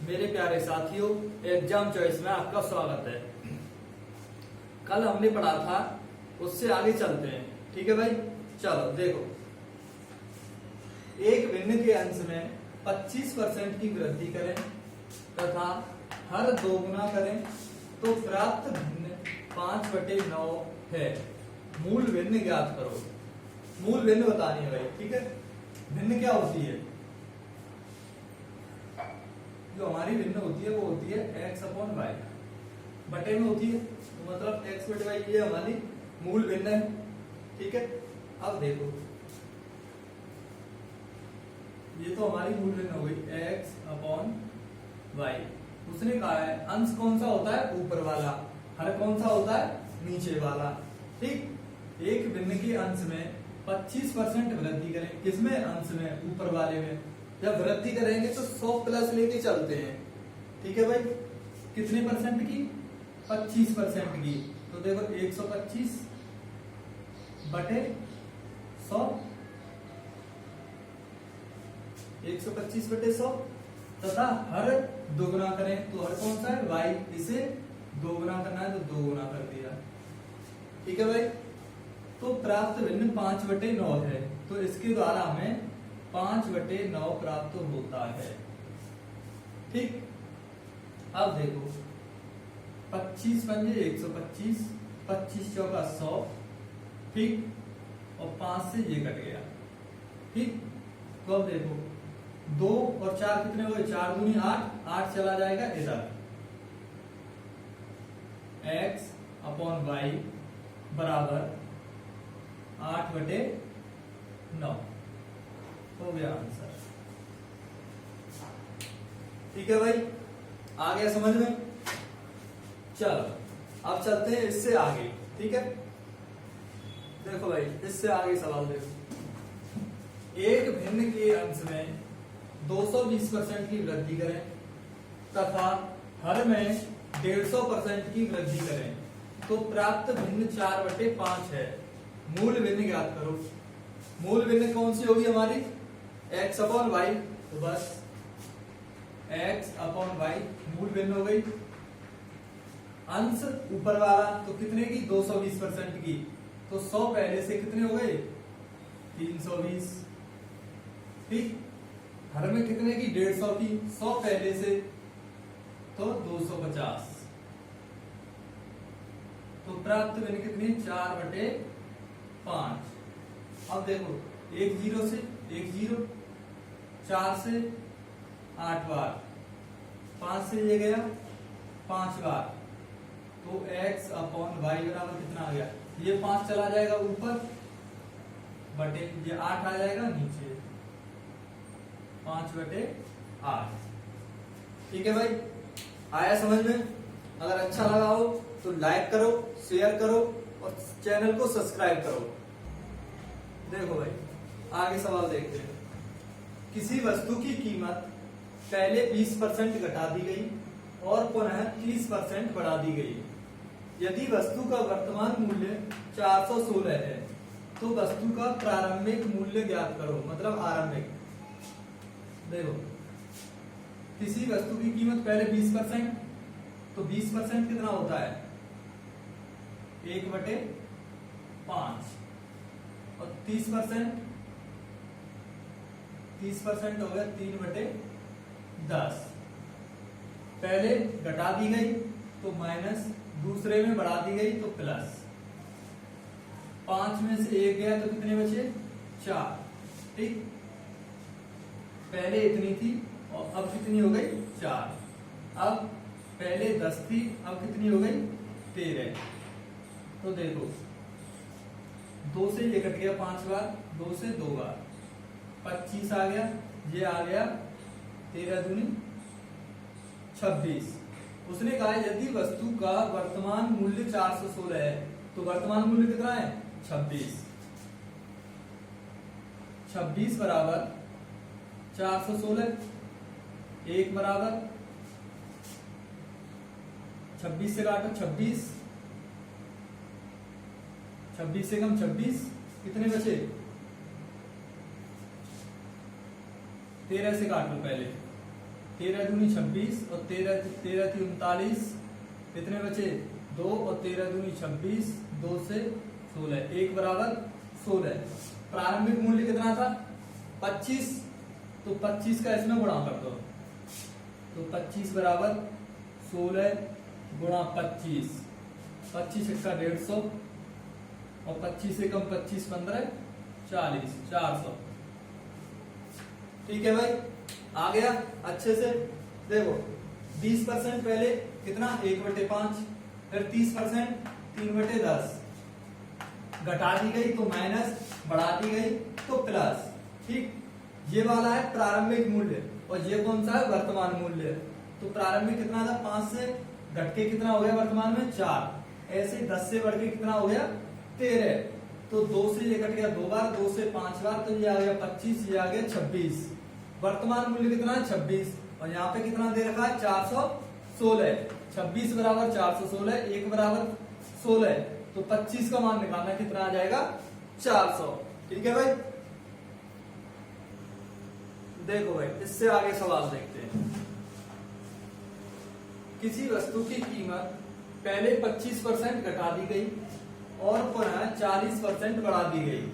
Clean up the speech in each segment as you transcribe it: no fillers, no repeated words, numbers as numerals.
मेरे प्यारे साथियों, एग्जाम चॉइस में आपका स्वागत है। कल हमने पढ़ा था, उससे आगे चलते हैं। ठीक है भाई, चलो देखो। एक भिन्न के अंश में 25% की वृद्धि करें तथा हर 2 गुना करें तो प्राप्त भिन्न 5/9 है। मूल भिन्न ज्ञात करो। मूल भिन्न बतानी है भाई, ठीक है। भिन्न क्या होती है? जो हमारी भिन्न होती है वो होती है x/y बटे में होती है, तो मतलब x/y ये हमारी मूल भिन्न है। ठीक है, अब देखो, ये तो हमारी मूल भिन्न हो गई x/y। उसने कहा है अंश कौन सा होता है? ऊपर वाला। हर कौन सा होता है? नीचे वाला। ठीक, एक भिन्न के अंश में 25% वृद्धि करें। किसमें? अंश में, ऊपर वाले में। जब वृद्धि करेंगे तो 100 प्लस लेके चलते हैं। ठीक है भाई, कितने परसेंट की? 25% की। तो देखो 125 बटे 100, 125 बटे 100 तथा हर 2 गुना करें तो हर कौन सा है? y। इसे 2 गुना करना है तो 2 गुना कर दिया। ठीक है भाई, तो प्राप्त भिन्न 5/9 है। तो इसके द्वारा हमें 5/9 प्राप्त होता है। ठीक, अब देखो 25 पंजे 125, 25 चौका 100। ठीक, और 5 से ये कट गया। ठीक, तो अब देखो 2 और 4 कितने हो गए? 4 दूनी 8, 8 चला जाएगा इधर। x/y बराबर 8/9 हो गया आंसर। ठीक है भाई, आ गया समझ में? चलो अब चलते हैं इससे आगे। ठीक है, देखो भाई, इससे आगे सवाल देखो। एक भिन्न के अंश में 220% की वृद्धि करें तथा हर में 150% की वृद्धि करें तो प्राप्त भिन्न 4/5 है। मूल भिन्न ज्ञात करो। मूल भिन्न कौन सी होगी हमारी? x/y। तो बस x/y मूल भिन्न हो गई। अंश ऊपर वाला तो कितने की? 220% की। तो 100 पहले से कितने हो गए? 320। ठीक, हर में कितने की? 150 की। 100 पहले से तो 250। तो प्राप्त भिन्न कितनी? 4/5। अब देखो 1 0 से 1 0, 4 से 8 बार, 5 से ये गया 5 बार। तो x/y बराबर कितना आ गया? ये 5 चला जाएगा ऊपर बटे ये 8 आ जाएगा नीचे। 5/8। ठीक है भाई, आया समझ में? अगर अच्छा लगा हो तो लाइक करो, शेयर करो और चैनल को सब्सक्राइब करो। देखो भाई, आगे सवाल देखते हैं। किसी वस्तु की कीमत पहले 20% घटा दी गई और पुनः 30% बढ़ा दी गई। यदि वस्तु का वर्तमान मूल्य 416 है तो वस्तु का प्रारंभिक मूल्य ज्ञात करो। मतलब आरंभिक। देखो, किसी वस्तु की कीमत पहले 20%, तो 20% कितना होता है? 1/5। और 30% हो गया 3/10। पहले घटा दी गई तो माइनस, दूसरे में बढ़ा दी गई तो प्लस। 5 में से 1 गया तो कितने बचे? 4। ठीक, पहले इतनी थी और अब कितनी हो गई? 4। अब पहले 10 थी, अब कितनी हो गई? 13। तो देखो 2 से ये कट गया 5 बार, 2 से 2 बार, 25 आ गया, ये आ गया 13 दूनी 26। उसने कहा यदि वस्तु का वर्तमान मूल्य 416 है तो वर्तमान मूल्य कितना है? 26। 26 बराबर 416। 1 बराबर 26 से काटो 26, 26 से कम 26, कितने बचे? 13 से काट लो पहले, 13 दूनी 26 और 13 3 39, कितने बचे 2 और 13 दूनी 26, 2 से 16, 1 बराबर 16। प्रारंभिक मूल्य कितना था 25, तो 25 का इसमें गुणा कर दो, तो 25 बराबर 16 गुणा 25, 25 का 150 और 25 से कम 25 15 40, 400। ठीक है भाई, आ गया अच्छे से। देखो 20% पहले कितना 1/5, फिर 30% 3/10, घटा दी गई तो माइनस, बढ़ा दी गई तो प्लस। ठीक, ये वाला है प्रारंभिक मूल्य और ये कौन सा है वर्तमान मूल्य। तो प्रारंभिक कितना था 5 से घट के कितना हो गया वर्तमान में 4, ऐसे 10 से बढ़ के कितना हो गया 13, तो 2 से ये कट गया 2 बार, 2 से 5 बार, तो ये आ गया 25, ये आ गया 26। वर्तमान मूल्य कितना है 26 और यहाँ पे कितना दे रखा है 416। 26 बराबर 416, 1 बराबर 16, तो 25 का मान निकालना कितना आ जाएगा 400। ठीक है भाई, देखो भाई इससे आगे सवाल देखते हैं। किसी वस्तु की कीमत पहले 25% घटा दी गई और पुनः 40% बढ़ा दी गई।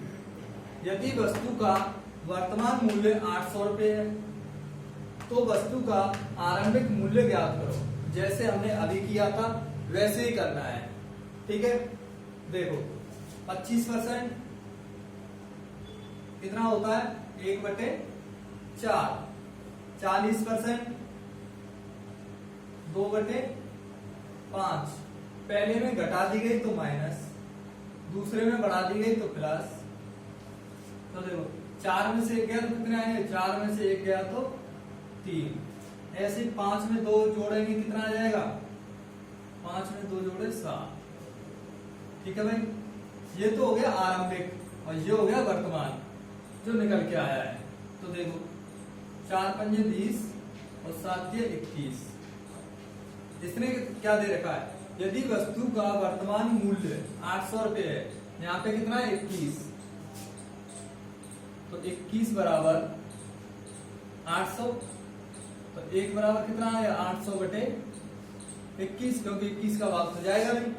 यदि वस्तु का वर्तमान मूल्य 800 रुपये है तो वस्तु का आरंभिक मूल्य ज्ञात करो। जैसे हमने अभी किया था वैसे ही करना है। ठीक है, देखो 25% कितना होता है 1/4, 40% 2/5, पहले में घटा दी गई तो माइनस, दूसरे में बढ़ा दी गई तो प्लस। तो देखो 4 में से 1 गया तो कितने आएंगे, 4 में से 1 गया तो 3, ऐसे 5 में 2 जोड़ेंगे कितना आ जाएगा, 5 में 2 जोड़े 7। ठीक है भाई, ये तो हो गया आरंभिक और ये हो गया वर्तमान जो निकल के आया है। तो देखो 4 पंजे 20 और 7 ये 21। इसने क्या दे रखा है, यदि वस्तु का वर्तमान मूल्य 800 रुपये है, यहाँ पे कितना है 21, तो 21 बराबर 800, तो 1 बराबर कितना है 800/21, क्योंकि 21 का भाग तो जाएगा नहीं।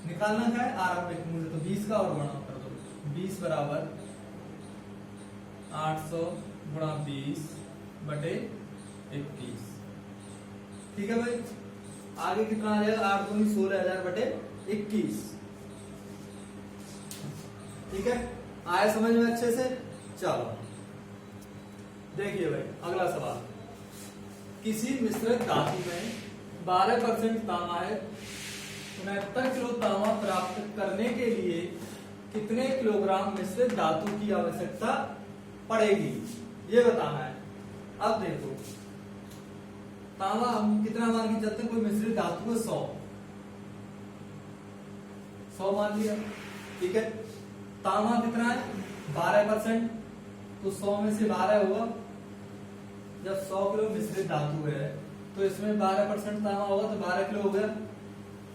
निकालना क्या है आरंभिक मूल्य, तो 20 का और गुणा कर दो, 20 बराबर 800 गुणा 20/21। ठीक है भाई, आगे कितना आ जाएगा 8 दूनी 16,000/21। ठीक है, आया समझ में अच्छे से। चलो देखिए भाई अगला सवाल, किसी मिश्रित धातु में 12% तांबा है, 69 किलो तांबा प्राप्त करने के लिए कितने किलोग्राम मिश्रित धातु की आवश्यकता पड़ेगी, ये बताना है। अब देखो तांबा हम कितना मान के चलते हैं, कोई मिश्रित धातु है 100 मान लिया। ठीक है, तांबा कितना है 12%, तो 100 में से 12 हुआ। जब 100 किलो मिश्रित धातु है तो इसमें 12% तांबा होगा तो 12 किलो हो गया,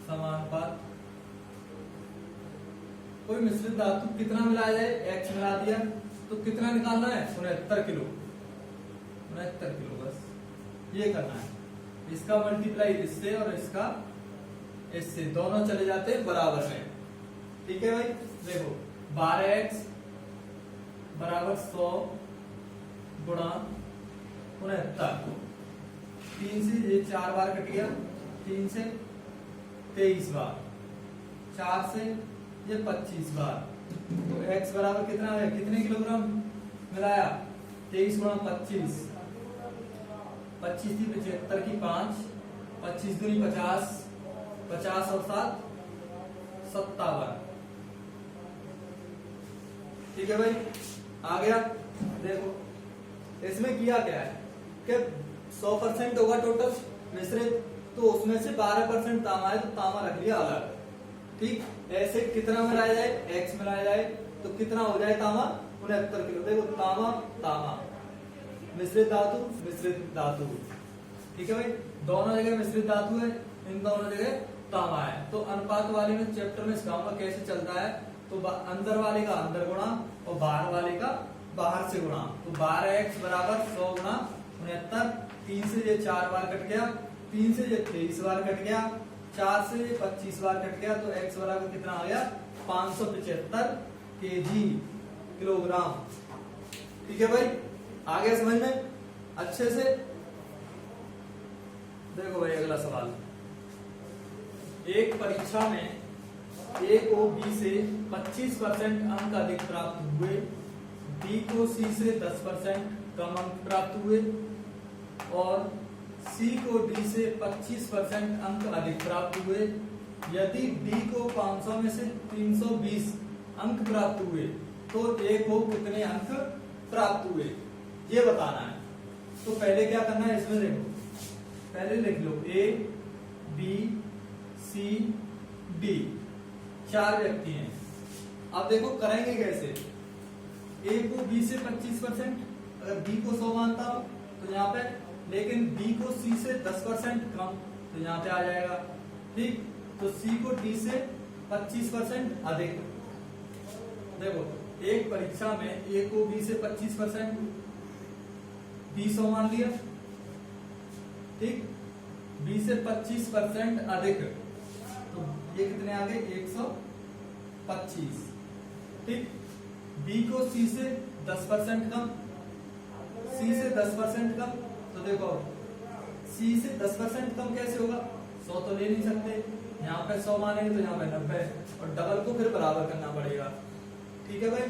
समानुपात। कोई मिश्रित धातु कितना मिलाया जाए, X मिला दिया, तो कितना निकालना है 69 किलो, 69 किलो, बस ये करना है। इसका मल्टीप्लाई इससे और इसका इससे, दोनों चले जाते हैं बराबर में। ठीक है भाई, देखो 12x बराबर 100 गुणा 69, 3 से ये 4 बार कट गया, 3 से 23 बार, 4 से ये 25 बार, तो x बराबर कितना है, कितने किलोग्राम मिलाया 23 गुणा 25, 25 थी 75 की 5, 25 दूनी 50, 50 और 7 57। ठीक है भाई, आ गया। देखो इसमें किया क्या है कि 100% होगा टोटल मिश्रित, तो उसमें से 12% तांबा है तो तांबा रख लिया अलग। ठीक, ऐसे कितना मिलाया जाए, x मिलाया जाए तो कितना हो जाए तांबा 69 किलो। देखो तांबा तांबा, मिश्रित धातु। ठीक है भाई, दोनों जगह मिश्रित धातु है, इन दोनों जगह तांबा है। तो अनुपात वाले में चैप्टर में सिखाऊंगा कैसे चलता है। तो अंदर वाले का अंदर गुणा और बाहर वाले का बाहर से गुणा। तो 12x बराबर 100 गुणा 69 3 से ये 4 बार कट गया, 3 से ये 23 बार कट गया, 4 से ये 25 बार कट गया, तो x बराबर कितना आ गया 575 केजी किलोग्राम। ठीक है भाई, आ गया समझ में अच्छे से। देखो भाई अगला सवाल, एक परीक्षा में ए को बी से 25% अंक अधिक प्राप्त हुए, बी को सी से 10% कम अंक प्राप्त हुए और सी को डी से 25% अंक अधिक प्राप्त हुए। यदि डी को 500 में से 320 अंक प्राप्त हुए तो ए को कितने अंक प्राप्त हुए, ये बताना है। तो पहले क्या करना है, इसमें देखो पहले लिख लो ए बी सी डी, 4 व्यक्ति हैं। अब देखो करेंगे कैसे, ए को बी से 25%, अगर बी को 100 मानता हूं तो यहाँ पे, लेकिन बी को सी से 10% कम तो यहाँ पे आ जाएगा। ठीक, तो सी को डी से 25% अधिक। देखो एक परीक्षा में ए को बी से 25%, बी 100 मान लिया, ठीक, बी से 25% अधिक, तो ये कितने आ गए 125। ठीक, बी को सी से 10% कम, सी से 10% कम, तो देखो सी से 10% कम कैसे होगा, 100 तो ले नहीं सकते, यहाँ पे 100 मानेंगे तो यहाँ पे 90, और डबल को फिर बराबर करना पड़ेगा। ठीक है भाई,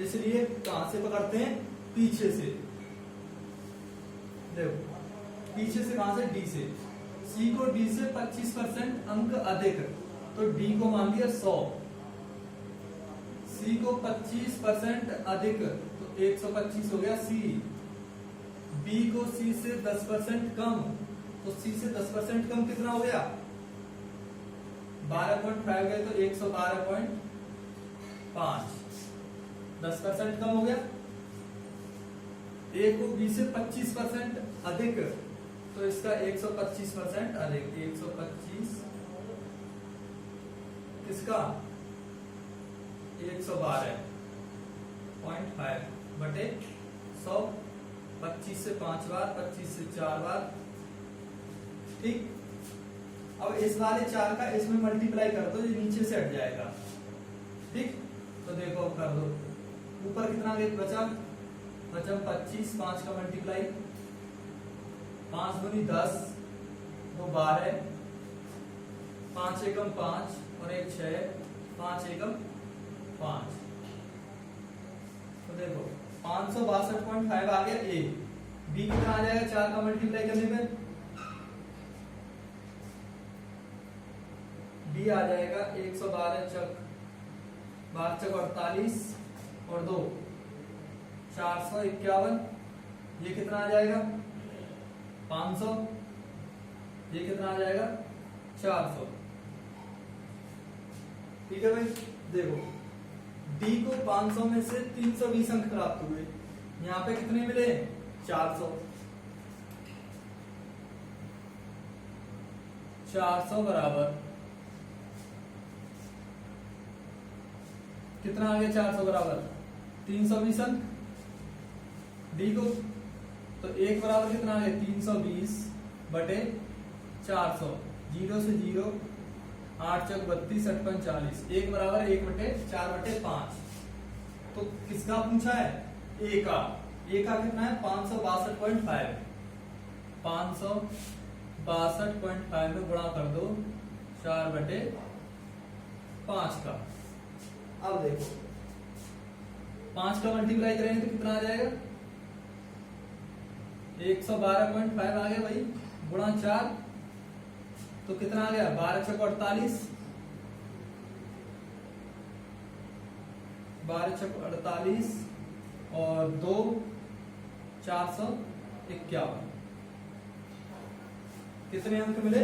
इसलिए कहां से पकड़ते हैं, पीछे से। देखो पीछे से कहां से, डी से। सी को डी से 25% अंक अधिक, तो डी को मान लिया 100, सी को 25% अधिक तो 125 हो गया सी। बी को सी से 10% कम, तो सी से 10% कम कितना हो गया 12.5 गए, तो 112.5, 10% कम हो गया। ए को बी से 25% अधिक, तो इसका 125% अधिक, 125 किसका 112.5 बटे 100, 25 से 5 बार, 25 से 4 बार। ठीक, अब इस वाले 4 का इसमें मल्टीप्लाई कर दो, ये नीचे से हट जाएगा। ठीक, तो देखो कर दो, ऊपर कितना बचा 25, 5 का मल्टीप्लाई, 5 दूनी 10, 2 12, 5 एकम 5 और 1 6, 5 एकम 5। तो देखो 562.5 आ गया ए। बी कितना आ जाएगा 4 का मल्टीप्लाई करने पे, बी आ जाएगा 112 चक 12 चक 48 और 2 451। ये कितना आ जाएगा 500, ये कितना आ जाएगा 400। ठीक है भाई, देखो डी को 500 में से 320 अंक प्राप्त हुए, यहाँ पे कितने मिले 400, 400 बराबर कितना आ गया 400 बराबर 320 अंक। डी को तो 1 बराबर कितना आ गया 320 बटे 400, 0 से 0, 8 चक 32, 8 पंच 40, 1 बराबर 1 बटे 4 बटे 5। तो किसका पूछा है, ए का। ए का कितना है 562.5, 562.5 में गुणा कर दो 4 बटे 5 का। अब देखो 5 का मल्टीप्लाई करेंगे तो कितना आ जाएगा 112.5 आ गया भाई, गुणा 4 तो कितना आ गया 12 चक 48, 12 चक 48 और 2 451। कितने अंक मिले